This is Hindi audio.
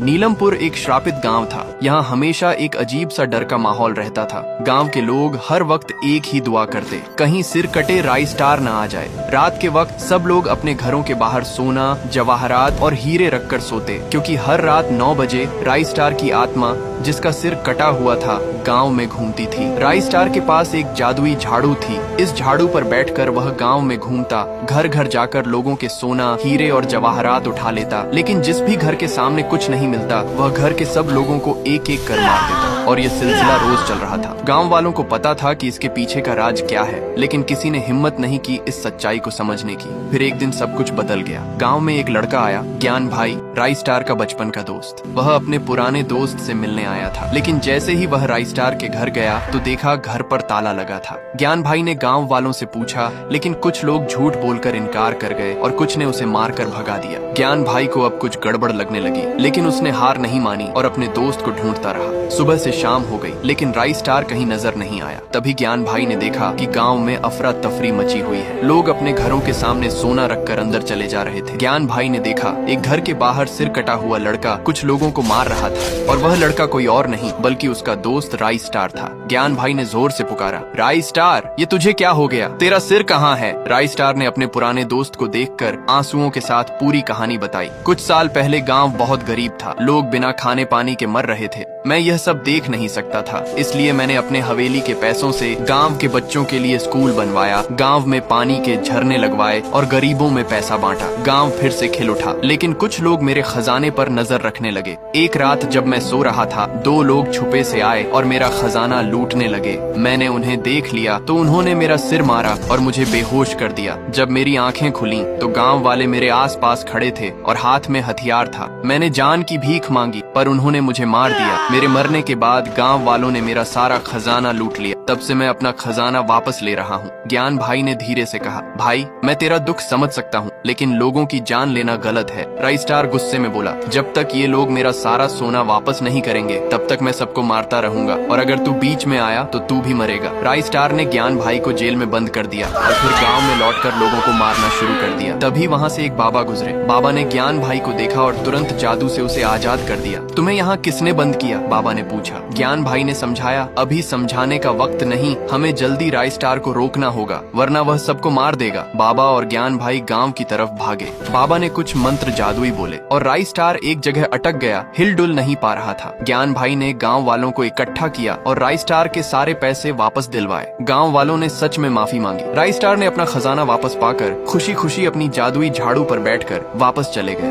नीलमपुर एक श्रापित गांव था। यहाँ हमेशा एक अजीब सा डर का माहौल रहता था। गांव के लोग हर वक्त एक ही दुआ करते, कहीं सिर कटे राई स्टार न आ जाए। रात के वक्त सब लोग अपने घरों के बाहर सोना, जवाहरात और हीरे रखकर सोते, क्योंकि हर रात 9 बजे राई स्टार की आत्मा, जिसका सिर कटा हुआ था, गांव में घूमती थी। राई स्टार के पास एक जादुई झाड़ू थी। इस झाड़ू पर बैठकर वह गांव में घूमता, घर घर जाकर लोगों के सोना, हीरे और जवाहरात उठा लेता। लेकिन जिस भी घर के सामने कुछ नहीं मिलता, वह घर के सब लोगों को एक एक कर मार देता। और ये सिलसिला रोज चल रहा था। गांव वालों को पता था कि इसके पीछे का राज क्या है, लेकिन किसी ने हिम्मत नहीं की इस सच्चाई को समझने की। फिर एक दिन सब कुछ बदल गया। गांव में एक लड़का आया, ज्ञान भाई, राई स्टार का बचपन का दोस्त। वह अपने पुराने दोस्त से मिलने आया था, लेकिन जैसे ही वह राई स्टार के घर गया तो देखा घर पर ताला लगा था। ज्ञान भाई ने गांव वालों से पूछा, लेकिन कुछ लोग झूठ बोलकर इनकार कर गए और कुछ ने उसे मारकर भगा दिया। ज्ञान भाई को अब कुछ गड़बड़ लगने लगी, लेकिन उसने हार नहीं मानी और अपने दोस्त को ढूंढता रहा। सुबह से शाम हो गई, लेकिन राई स्टार कहीं नजर नहीं आया। तभी ज्ञान भाई ने देखा कि गांव में अफरा तफरी मची हुई है। लोग अपने घरों के सामने सोना रखकर अंदर चले जा रहे थे। ज्ञान भाई ने देखा एक घर के बाहर सिर कटा हुआ लड़का कुछ लोगों को मार रहा था, और वह लड़का कोई और नहीं बल्कि उसका दोस्त राई स्टार था। ज्ञान भाई ने जोर से पुकारा, राई स्टार, ये तुझे क्या हो गया? तेरा सिर कहाँ है? राई स्टार ने अपने पुराने दोस्त को देखकर आंसुओं के साथ पूरी कहानी बताई। कुछ साल पहले गांव बहुत गरीब था। लोग बिना खाने पानी के मर रहे थे। मैं यह सब देख नहीं सकता था, इसलिए मैंने अपने हवेली के पैसों से गांव के बच्चों के लिए स्कूल बनवाया, गांव में पानी के झरने लगवाए और गरीबों में पैसा बांटा। गांव फिर से खिल उठा। लेकिन कुछ लोग मेरे खजाने पर नजर रखने लगे। एक रात जब मैं सो रहा था, 2 लोग छुपे से आए और मेरा खजाना लूटने लगे। मैंने उन्हें देख लिया तो उन्होंने मेरा सिर मारा और मुझे बेहोश कर दिया। जब मेरी आंखें खुली तो गांव वाले मेरे आसपास खड़े थे और हाथ में हथियार था। मैंने जान की भीख मांगी, पर उन्होंने मुझे मार दिया। मेरे मरने के बाद गांव वालों ने मेरा सारा खजाना लूट लिया। तब से मैं अपना खजाना वापस ले रहा हूँ। ज्ञान भाई ने धीरे से कहा, भाई, मैं तेरा दुख समझ सकता हूँ, लेकिन लोगों की जान लेना गलत है। राई स्टार गुस्से में बोला, जब तक ये लोग मेरा सारा सोना वापस नहीं करेंगे, तब तक मैं सबको मारता रहूंगा, और अगर तू बीच में आया तो तू भी मरेगा। राई स्टार ने ज्ञान भाई को जेल में बंद कर दिया और फिर गाँव में लौटकर लोगों को मारना शुरू कर दिया। तभी वहाँ से एक बाबा गुजरे। बाबा ने ज्ञान भाई को देखा और तुरंत जादू से उसे आजाद कर दिया। तुम्हें यहाँ किसने बंद किया? बाबा ने पूछा। ज्ञान भाई ने समझाया, अभी समझाने का वक्त नहीं, हमें जल्दी राई स्टार को रोकना होगा, वरना वह सबको मार देगा। बाबा और ज्ञान भाई गांव की तरफ भागे। बाबा ने कुछ मंत्र जादुई बोले और राई स्टार एक जगह अटक गया, हिलडुल नहीं पा रहा था। ज्ञान भाई ने गांव वालों को इकट्ठा किया और राई स्टार के सारे पैसे वापस दिलवाए। गांव वालों ने सच में माफी मांगी। राई स्टार ने अपना खजाना वापस पाकर खुशी खुशी अपनी जादुई झाड़ू पर बैठकर वापस चले गए।